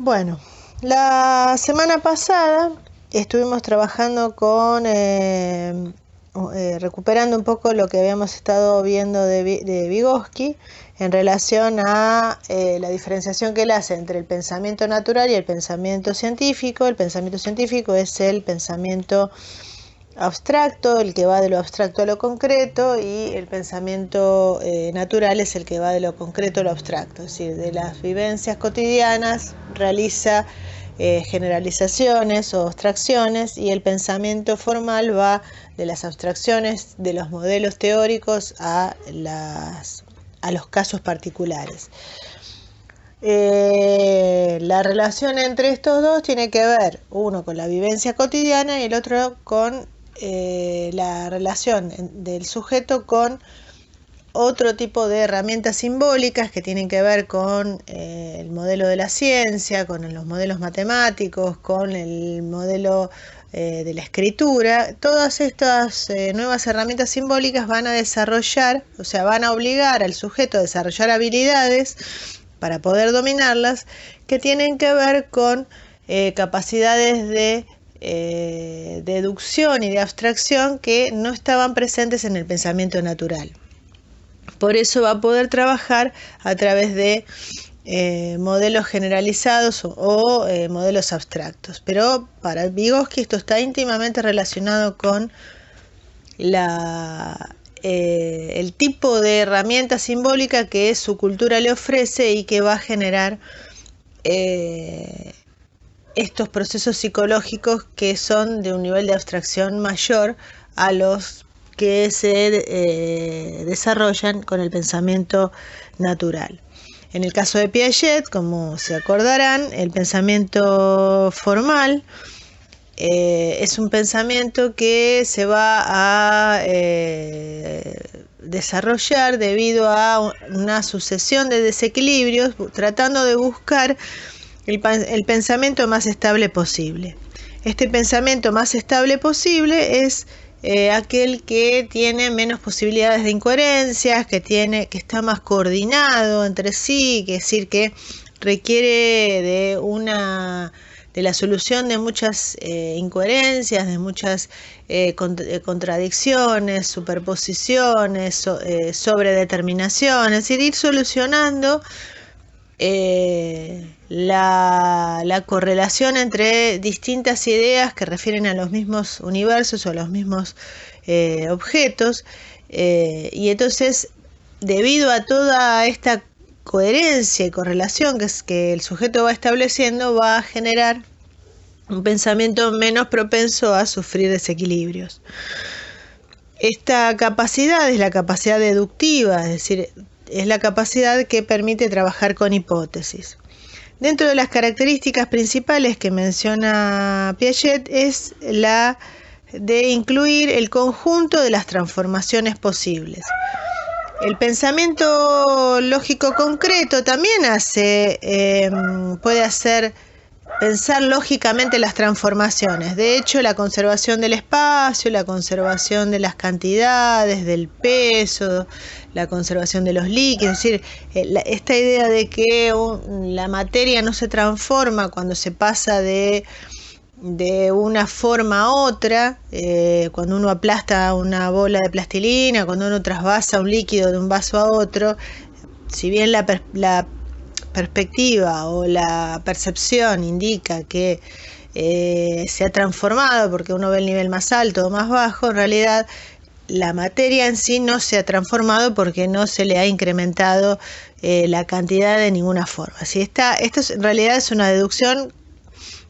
Bueno, la semana pasada estuvimos trabajando con recuperando un poco lo que habíamos estado viendo de Vygotsky en relación a la diferenciación que él hace entre el pensamiento natural y el pensamiento científico. El pensamiento científico es el pensamiento abstracto, el que va de lo abstracto a lo concreto, y el pensamiento natural es el que va de lo concreto a lo abstracto, es decir, de las vivencias cotidianas realiza generalizaciones o abstracciones, y el pensamiento formal va de las abstracciones de los modelos teóricos a los casos particulares. La relación entre estos dos tiene que ver, uno con la vivencia cotidiana y el otro con la relación del sujeto con otro tipo de herramientas simbólicas que tienen que ver con el modelo de la ciencia, con los modelos matemáticos, con el modelo de la escritura. Todas estas nuevas herramientas simbólicas van a desarrollar, o sea, van a obligar al sujeto a desarrollar habilidades para poder dominarlas, que tienen que ver con capacidades de deducción y de abstracción que no estaban presentes en el pensamiento natural. Por eso va a poder trabajar a través de modelos generalizados o modelos abstractos. Pero para Vygotsky esto está íntimamente relacionado con el tipo de herramienta simbólica que su cultura le ofrece y que va a generar estos procesos psicológicos que son de un nivel de abstracción mayor a los que se desarrollan con el pensamiento natural. En el caso de Piaget, como se acordarán, el pensamiento formal es un pensamiento que se va a desarrollar debido a una sucesión de desequilibrios, tratando de buscar el pensamiento más estable posible. Este pensamiento más estable posible es aquel que tiene menos posibilidades de incoherencias, que está más coordinado entre sí, que es decir, que requiere de la solución de muchas incoherencias, de muchas contradicciones, superposiciones, sobredeterminaciones, es decir, ir solucionando la correlación entre distintas ideas que refieren a los mismos universos o a los mismos objetos, y entonces, debido a toda esta coherencia y correlación que el sujeto va estableciendo, va a generar un pensamiento menos propenso a sufrir desequilibrios. Esta capacidad es la capacidad deductiva, es decir, es la capacidad que permite trabajar con hipótesis. Dentro de las características principales que menciona Piaget es la de incluir el conjunto de las transformaciones posibles. El pensamiento lógico concreto también puede hacer pensar lógicamente las transformaciones. De hecho, la conservación del espacio, la conservación de las cantidades, del peso, la conservación de los líquidos, es decir, esta idea de que la materia no se transforma cuando se pasa de una forma a otra, cuando uno aplasta una bola de plastilina, cuando uno trasvasa un líquido de un vaso a otro, si bien la perspectiva o la percepción indica que se ha transformado porque uno ve el nivel más alto o más bajo, en realidad la materia en sí no se ha transformado porque no se le ha incrementado la cantidad de ninguna forma. Así esto en realidad es una deducción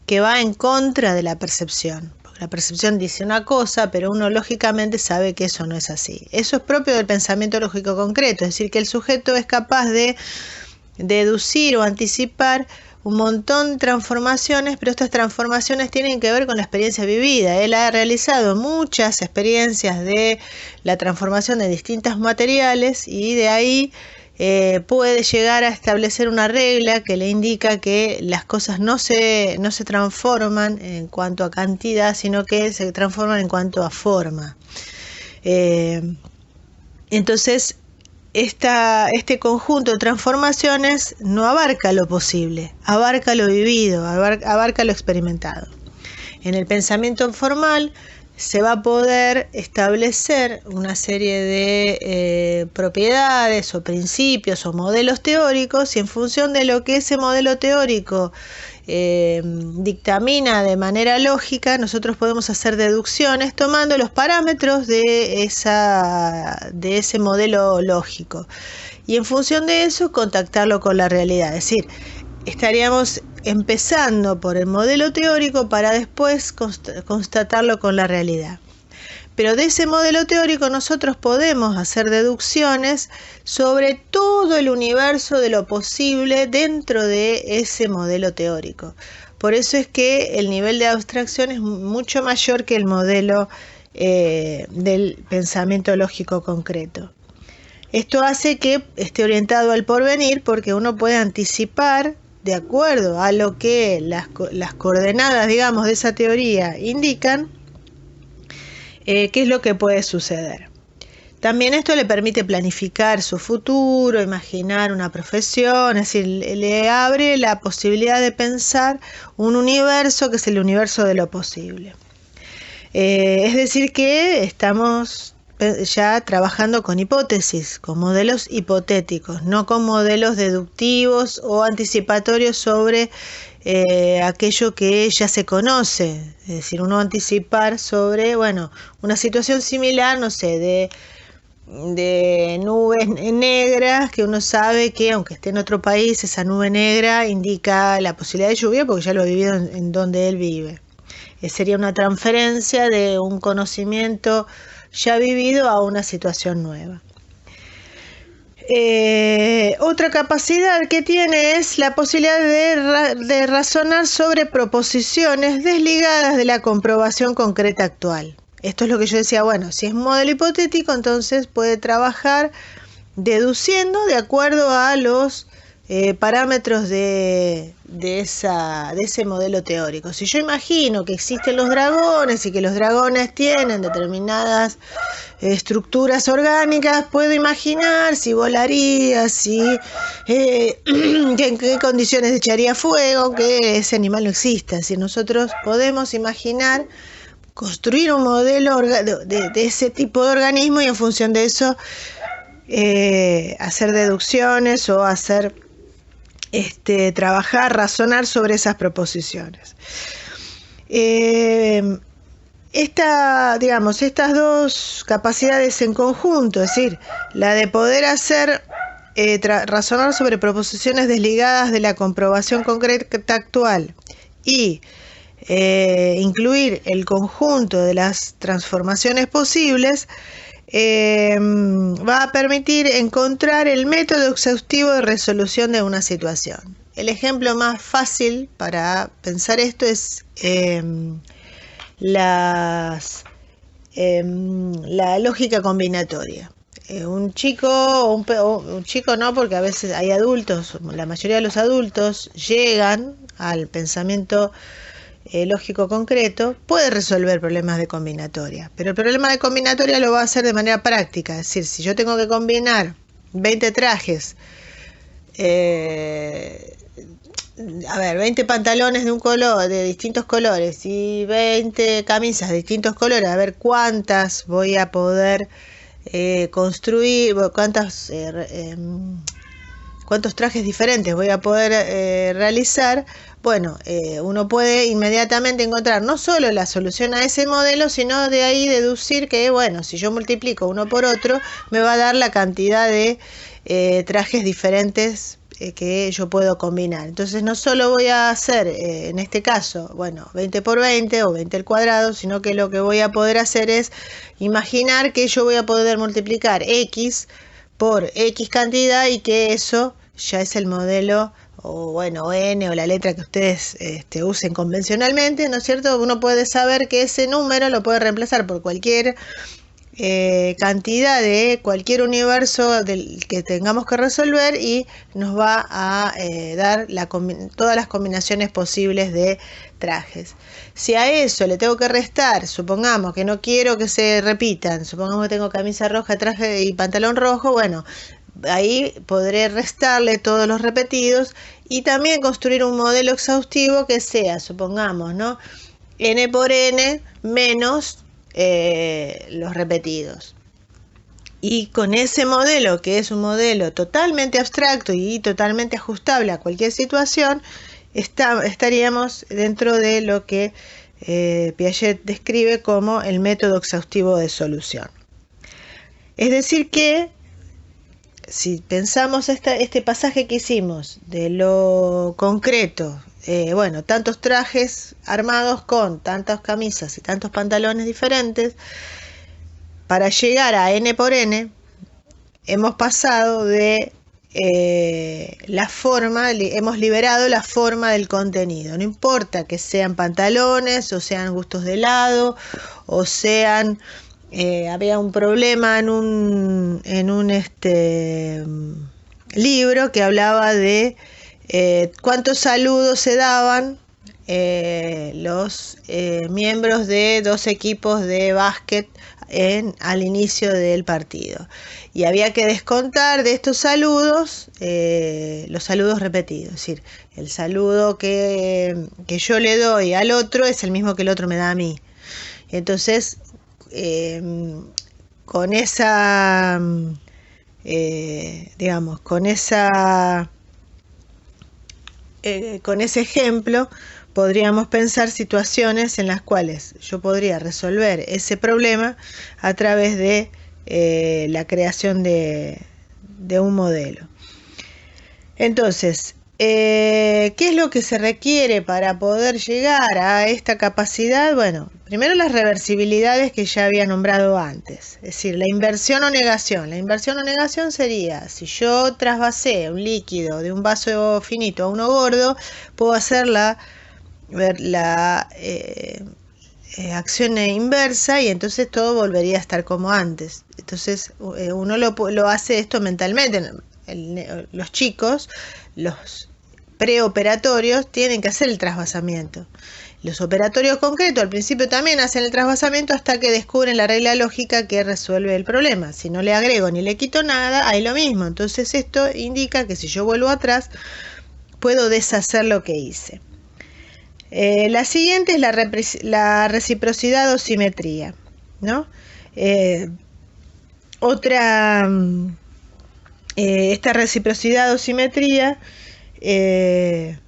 que va en contra de la percepción. La percepción dice una cosa, pero uno lógicamente sabe que eso no es así. Eso es propio del pensamiento lógico concreto, es decir, que el sujeto es capaz de deducir o anticipar un montón de transformaciones, pero estas transformaciones tienen que ver con la experiencia vivida. Él ha realizado muchas experiencias de la transformación de distintos materiales y de ahí puede llegar a establecer una regla que le indica que las cosas no se transforman en cuanto a cantidad, sino que se transforman en cuanto a forma. Entonces, este conjunto de transformaciones no abarca lo posible, abarca lo vivido, abarca lo experimentado. En el pensamiento formal se va a poder establecer una serie de propiedades o principios o modelos teóricos, y en función de lo que ese modelo teórico dictamina de manera lógica, nosotros podemos hacer deducciones tomando los parámetros de ese modelo lógico, y en función de eso contactarlo con la realidad. Es decir, estaríamos empezando por el modelo teórico para después constatarlo con la realidad. Pero de ese modelo teórico nosotros podemos hacer deducciones sobre todo el universo de lo posible dentro de ese modelo teórico. Por eso es que el nivel de abstracción es mucho mayor que el modelo del pensamiento lógico concreto. Esto hace que esté orientado al porvenir, porque uno puede anticipar, de acuerdo a lo que las coordenadas, digamos, de esa teoría indican, qué es lo que puede suceder. También esto le permite planificar su futuro, imaginar una profesión, es decir, le abre la posibilidad de pensar un universo que es el universo de lo posible. Es decir, que estamos ya trabajando con hipótesis, con modelos hipotéticos, no con modelos deductivos o anticipatorios sobre aquello que ya se conoce. Es decir, uno anticipar sobre, bueno, una situación similar, no sé, de nubes negras, que uno sabe que aunque esté en otro país, esa nube negra indica la posibilidad de lluvia porque ya lo ha vivido en donde él vive. Sería una transferencia de un conocimiento ya vivido a una situación nueva. Otra capacidad que tiene es la posibilidad de razonar sobre proposiciones desligadas de la comprobación concreta actual. Esto es lo que yo decía, bueno, si es un modelo hipotético, entonces puede trabajar deduciendo de acuerdo a los parámetros de ese modelo teórico. Si yo imagino que existen los dragones y que los dragones tienen determinadas estructuras orgánicas, puedo imaginar si volaría, en qué condiciones echaría fuego, que ese animal no exista. Si nosotros podemos imaginar construir un modelo de ese tipo de organismo y en función de eso hacer deducciones o hacer trabajar, razonar sobre esas proposiciones. Estas dos capacidades en conjunto, es decir, la de poder hacer razonar sobre proposiciones desligadas de la comprobación concreta actual y incluir el conjunto de las transformaciones posibles, va a permitir encontrar el método exhaustivo de resolución de una situación. El ejemplo más fácil para pensar esto es la lógica combinatoria. Un chico no, porque a veces hay adultos, la mayoría de los adultos llegan al pensamiento lógico concreto, puede resolver problemas de combinatoria, pero el problema de combinatoria lo va a hacer de manera práctica. Es decir, si yo tengo que combinar 20 trajes, 20 pantalones de un color, de distintos colores, y 20 camisas de distintos colores, a ver cuántas voy a poder construir, cuántos trajes diferentes voy a poder realizar. Bueno, uno puede inmediatamente encontrar no solo la solución a ese modelo, sino de ahí deducir que, bueno, si yo multiplico uno por otro, me va a dar la cantidad de trajes diferentes que yo puedo combinar. Entonces no solo voy a hacer, en este caso, 20 por 20 o 20 al cuadrado, sino que lo que voy a poder hacer es imaginar que yo voy a poder multiplicar X por X cantidad y que eso ya es el modelo o N o la letra que ustedes usen convencionalmente, ¿no es cierto? Uno puede saber que ese número lo puede reemplazar por cualquier cantidad de cualquier universo del que tengamos que resolver y nos va a dar todas las combinaciones posibles de trajes. Si a eso le tengo que restar, supongamos que no quiero que se repitan, supongamos que tengo camisa roja, traje y pantalón rojo, ahí podré restarle todos los repetidos y también construir un modelo exhaustivo que sea, supongamos, ¿no?, n por n menos los repetidos. Y con ese modelo, que es un modelo totalmente abstracto y totalmente ajustable a cualquier situación, estaríamos dentro de lo que Piaget describe como el método exhaustivo de solución. Es decir que, si pensamos este pasaje que hicimos de lo concreto, bueno, tantos trajes armados con tantas camisas y tantos pantalones diferentes, para llegar a n por n, hemos pasado de la forma, hemos liberado la forma del contenido. No importa que sean pantalones, o sean gustos de helado, o sean... había un problema en un libro que hablaba de cuántos saludos se daban los miembros de dos equipos de básquet al inicio del partido, y había que descontar de estos saludos los saludos repetidos, es decir, el saludo que yo le doy al otro es el mismo que el otro me da a mí. Entonces, con esa con ese ejemplo podríamos pensar situaciones en las cuales yo podría resolver ese problema a través de la creación de un modelo. Entonces, ¿qué es lo que se requiere para poder llegar a esta capacidad? Bueno, primero las reversibilidades que ya había nombrado antes, es decir, la inversión o negación. La inversión o negación sería, si yo trasvasé un líquido de un vaso finito a uno gordo, puedo hacer la acción inversa y entonces todo volvería a estar como antes. Entonces uno lo hace esto mentalmente. Los chicos, los preoperatorios, tienen que hacer el trasvasamiento. Los operatorios concretos al principio también hacen el trasvasamiento hasta que descubren la regla lógica que resuelve el problema. Si no le agrego ni le quito nada, hay lo mismo. Entonces esto indica que si yo vuelvo atrás, puedo deshacer lo que hice. La siguiente es la reciprocidad o simetría, ¿no? Esta reciprocidad o simetría se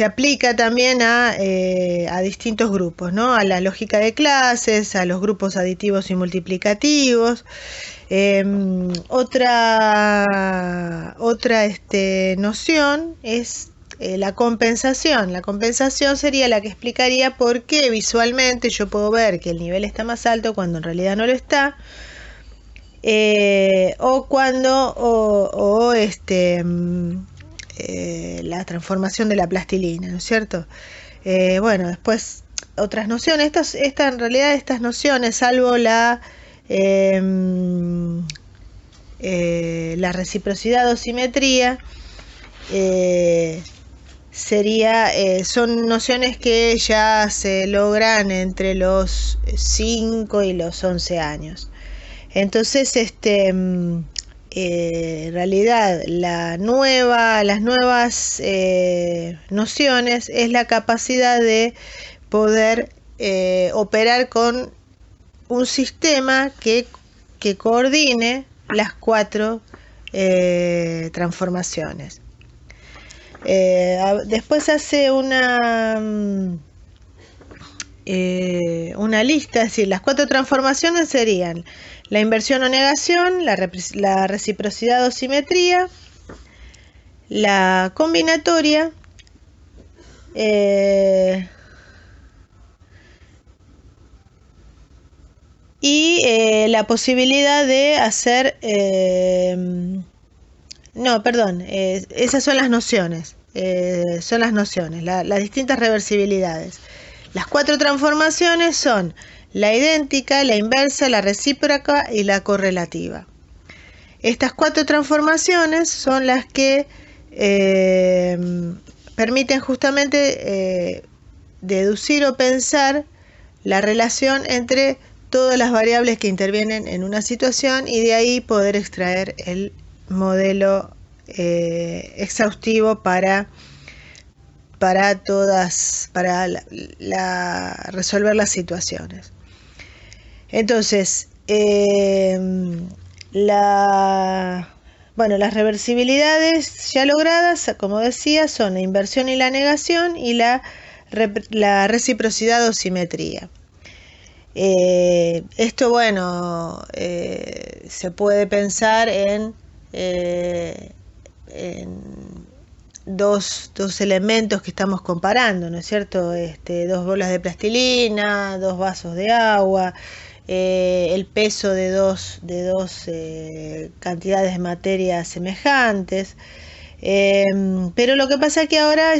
aplica también a distintos grupos, ¿no? A la lógica de clases, a los grupos aditivos y multiplicativos. Otra noción es la compensación. La compensación sería la que explicaría por qué visualmente yo puedo ver que el nivel está más alto cuando en realidad no lo está, o cuando la transformación de la plastilina, ¿no es cierto? Bueno, después otras nociones. En realidad estas nociones, salvo la reciprocidad o simetría, son nociones que ya se logran entre los 5 y los 11 años. Entonces, en realidad las nuevas nociones es la capacidad de poder operar con un sistema que coordine las 4 transformaciones. Después hace una lista, es decir, las 4 transformaciones serían la inversión o negación, la reciprocidad o simetría, la combinatoria, y la posibilidad de hacer... esas son las nociones. Las distintas reversibilidades. Las 4 transformaciones son la idéntica, la inversa, la recíproca y la correlativa. Estas 4 transformaciones son las que permiten justamente deducir o pensar la relación entre todas las variables que intervienen en una situación y de ahí poder extraer el modelo exhaustivo para resolver las situaciones. Entonces, las reversibilidades ya logradas, como decía, son la inversión y la negación y la reciprocidad o simetría. Esto, se puede pensar en dos elementos que estamos comparando, ¿no es cierto? Dos bolas de plastilina, dos vasos de agua, el peso de dos cantidades de materia semejantes. Pero lo que pasa es que ahora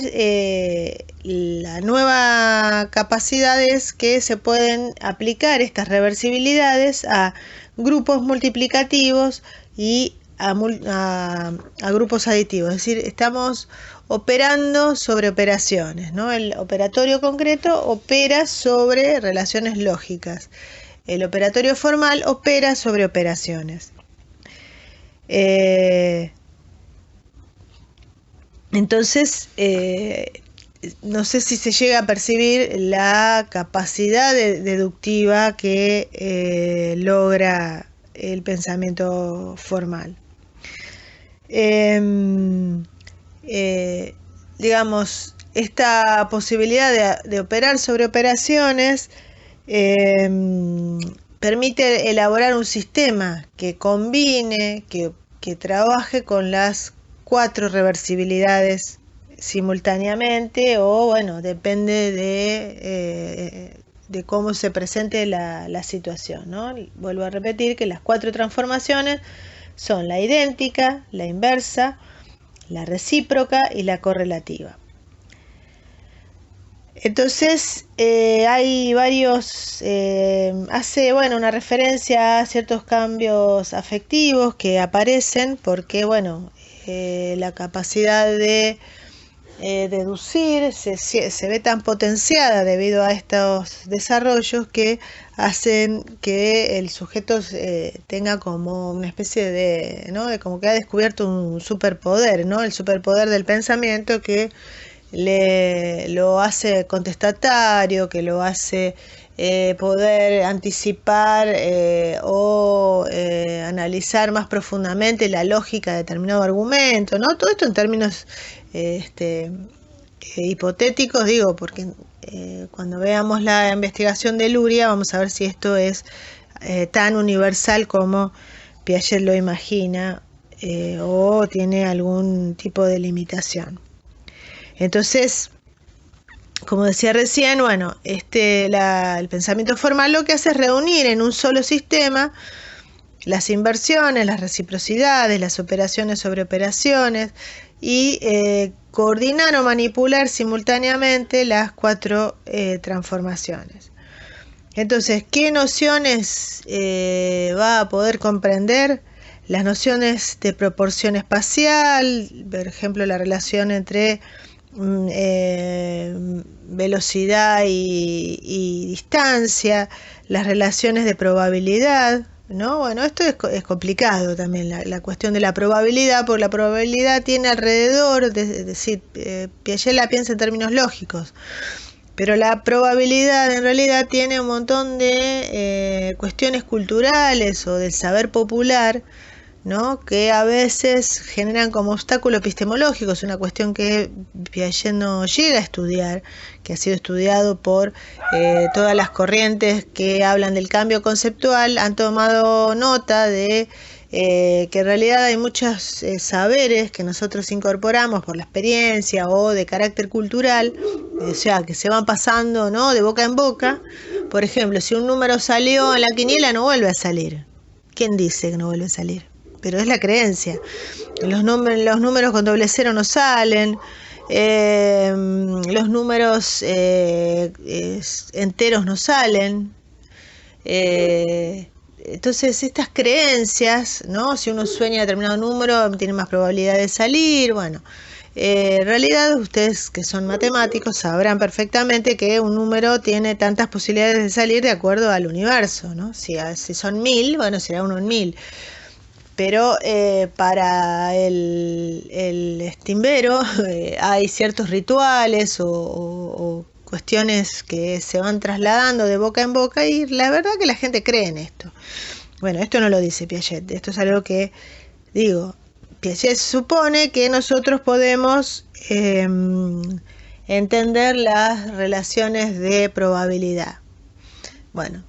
la nueva capacidad es que se pueden aplicar estas reversibilidades a grupos multiplicativos y a grupos aditivos, es decir, estamos operando sobre operaciones, ¿no? El operatorio concreto opera sobre relaciones lógicas, el operatorio formal opera sobre operaciones. Entonces, no sé si se llega a percibir la capacidad deductiva que logra el pensamiento formal. Digamos, esta posibilidad de operar sobre operaciones permite elaborar un sistema que combine, que trabaje con las 4 reversibilidades simultáneamente, o depende de cómo se presente la situación, ¿no? Vuelvo a repetir que las 4 transformaciones son la idéntica, la inversa, la recíproca y la correlativa. Entonces, hay varios, hace una referencia a ciertos cambios afectivos que aparecen porque, la capacidad de deducir se ve tan potenciada debido a estos desarrollos que hacen que el sujeto tenga como una especie de como que ha descubierto un superpoder, ¿no? El superpoder del pensamiento que lo hace contestatario, que lo hace poder anticipar o analizar más profundamente la lógica de determinado argumento, ¿no? Todo esto en términos hipotéticos, digo, porque cuando veamos la investigación de Luria vamos a ver si esto es tan universal como Piaget lo imagina o tiene algún tipo de limitación. Entonces, como decía recién, el pensamiento formal lo que hace es reunir en un solo sistema las inversiones, las reciprocidades, las operaciones sobre operaciones y coordinar o manipular simultáneamente las 4 transformaciones. Entonces, ¿qué nociones va a poder comprender? Las nociones de proporción espacial, por ejemplo, la relación entre velocidad y distancia, las relaciones de probabilidad, ¿no? Esto es complicado también, la cuestión de la probabilidad, porque la probabilidad tiene alrededor, es decir, Piaget la piensa en términos lógicos, pero la probabilidad en realidad tiene un montón de cuestiones culturales o del saber popular, ¿no? Que a veces generan como obstáculo epistemológico. Es una cuestión que Piaget no llega a estudiar, que ha sido estudiado por todas las corrientes que hablan del cambio conceptual, han tomado nota de que en realidad hay muchos saberes que nosotros incorporamos por la experiencia o de carácter cultural, o sea, que se van pasando, ¿no? De boca en boca. Por ejemplo, si un número salió en la quiniela, no vuelve a salir. ¿Quién dice que no vuelve a salir? Pero es la creencia. Los números con doble cero no salen, los números enteros no salen. Entonces estas creencias, ¿no? Si uno sueña determinado número, tiene más probabilidad de salir. En realidad, ustedes que son matemáticos sabrán perfectamente que un número tiene tantas posibilidades de salir de acuerdo al universo, ¿no? Si son 1000, bueno, será uno en 1000. Pero para el stimbero hay ciertos rituales o cuestiones que se van trasladando de boca en boca y la verdad que la gente cree en esto. Bueno, esto no lo dice Piaget, esto es algo que, digo, Piaget supone que nosotros podemos entender las relaciones de probabilidad. Bueno,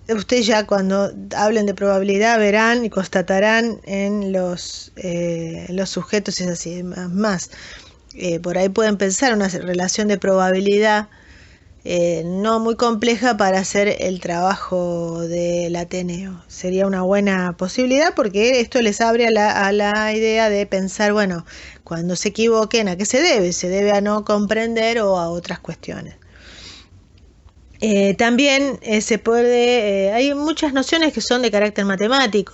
ustedes ya cuando hablen de probabilidad verán y constatarán en los sujetos, es así, más. Por ahí pueden pensar una relación de probabilidad no muy compleja para hacer el trabajo del Ateneo. Sería una buena posibilidad porque esto les abre a la idea de pensar, bueno, cuando se equivoquen, ¿a qué se debe? Se debe a no comprender o a otras cuestiones. También hay muchas nociones que son de carácter matemático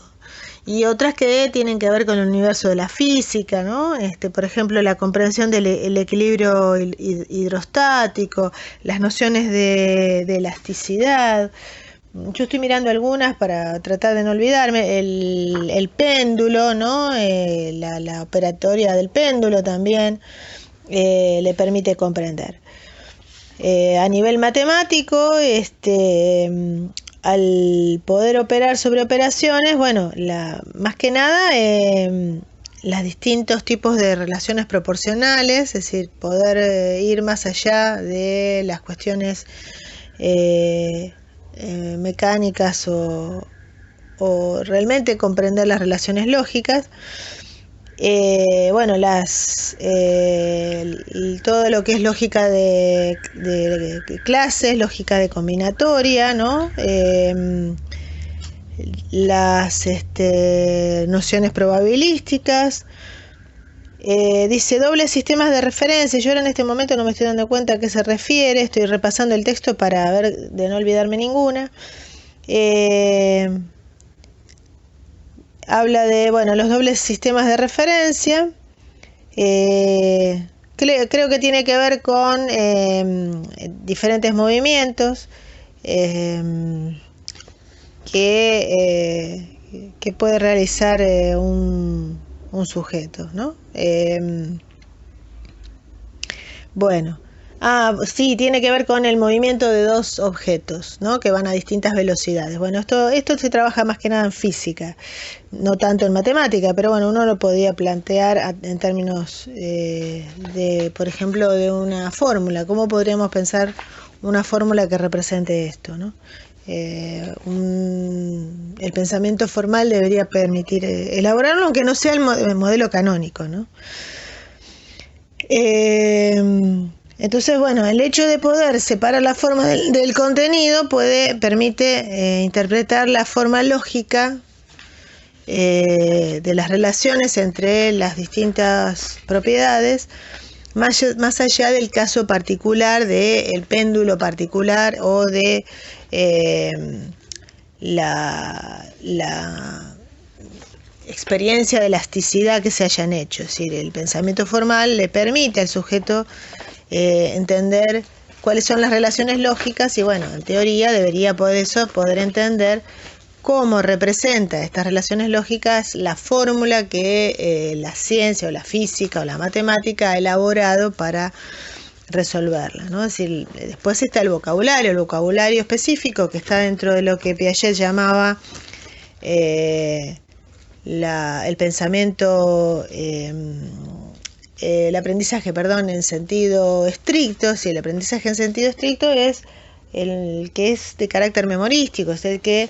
y otras que tienen que ver con el universo de la física, ¿no? Por ejemplo, la comprensión del equilibrio hidrostático, las nociones de elasticidad. Yo estoy mirando algunas para tratar de no olvidarme. El péndulo, ¿no? La operatoria del péndulo también le permite comprender. A nivel matemático, al poder operar sobre operaciones, bueno, más que nada los distintos tipos de relaciones proporcionales, es decir, poder ir más allá de las cuestiones mecánicas o realmente comprender las relaciones lógicas. Bueno, todo lo que es lógica de clases, lógica de combinatoria, ¿no? Las nociones probabilísticas. Dice dobles sistemas de referencia. Yo ahora en este momento no me estoy dando cuenta a qué se refiere. Estoy repasando el texto para ver de no olvidarme ninguna. Habla de, bueno, los dobles sistemas de referencia. Creo que tiene que ver con diferentes movimientos que puede realizar un sujeto, ¿no? Bueno. Sí, tiene que ver con el movimiento de dos objetos, ¿no? Que van a distintas velocidades. Bueno, esto se trabaja más que nada en física, no tanto en matemática, pero bueno, uno lo podía plantear en términos por ejemplo, de una fórmula. ¿Cómo podríamos pensar una fórmula que represente esto, ¿no? El pensamiento formal debería permitir elaborarlo, aunque no sea el modelo canónico, ¿no? Entonces, bueno, el hecho de poder separar la forma del contenido permite interpretar la forma lógica de las relaciones entre las distintas propiedades, más allá del caso particular del péndulo particular o de la experiencia de elasticidad que se hayan hecho. Es decir, el pensamiento formal le permite al sujeto entender cuáles son las relaciones lógicas y bueno, en teoría debería poder entender cómo representa estas relaciones lógicas la fórmula que la ciencia o la física o la matemática ha elaborado para resolverla, ¿no? Es decir, después está el vocabulario específico que está dentro de lo que Piaget llamaba el pensamiento el aprendizaje, en sentido estricto. Si el aprendizaje en sentido estricto es el que es de carácter memorístico, es el que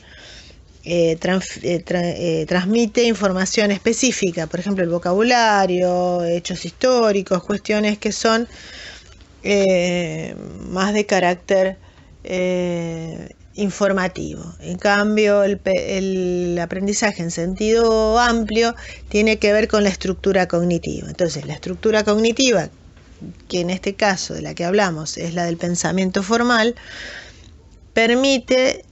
transmite información específica, por ejemplo el vocabulario, hechos históricos, cuestiones que son más de carácter informativo. En cambio, el aprendizaje en sentido amplio tiene que ver con la estructura cognitiva. Entonces, la estructura cognitiva, que en este caso de la que hablamos es la del pensamiento formal, permite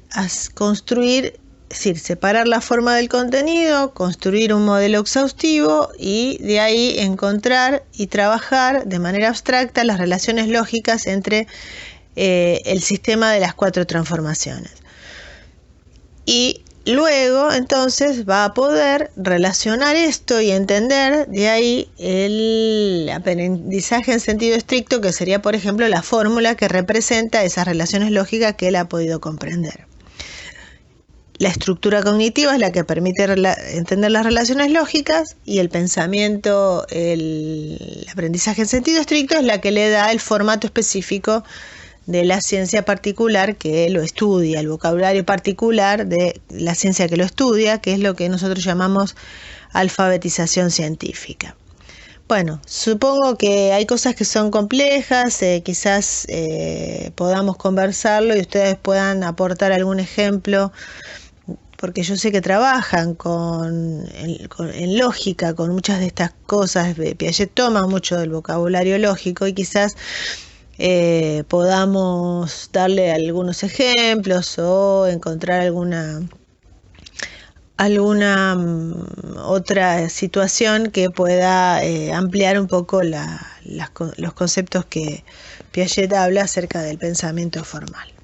construir Es decir, separar la forma del contenido, construir un modelo exhaustivo y de ahí encontrar y trabajar de manera abstracta las relaciones lógicas entre el sistema de las 4 transformaciones. Y luego entonces va a poder relacionar esto y entender de ahí el aprendizaje en sentido estricto, que sería, por ejemplo, la fórmula que representa esas relaciones lógicas que él ha podido comprender. La estructura cognitiva es la que permite entender las relaciones lógicas, y el pensamiento, el aprendizaje en sentido estricto, es la que le da el formato específico de la ciencia particular que lo estudia, el vocabulario particular de la ciencia que lo estudia, que es lo que nosotros llamamos alfabetización científica. Bueno, supongo que hay cosas que son complejas, quizás podamos conversarlo y ustedes puedan aportar algún ejemplo, porque yo sé que trabajan en lógica con muchas de estas cosas. Piaget toma mucho del vocabulario lógico y quizás podamos darle algunos ejemplos o encontrar alguna otra situación que pueda ampliar un poco los conceptos que Piaget habla acerca del pensamiento formal.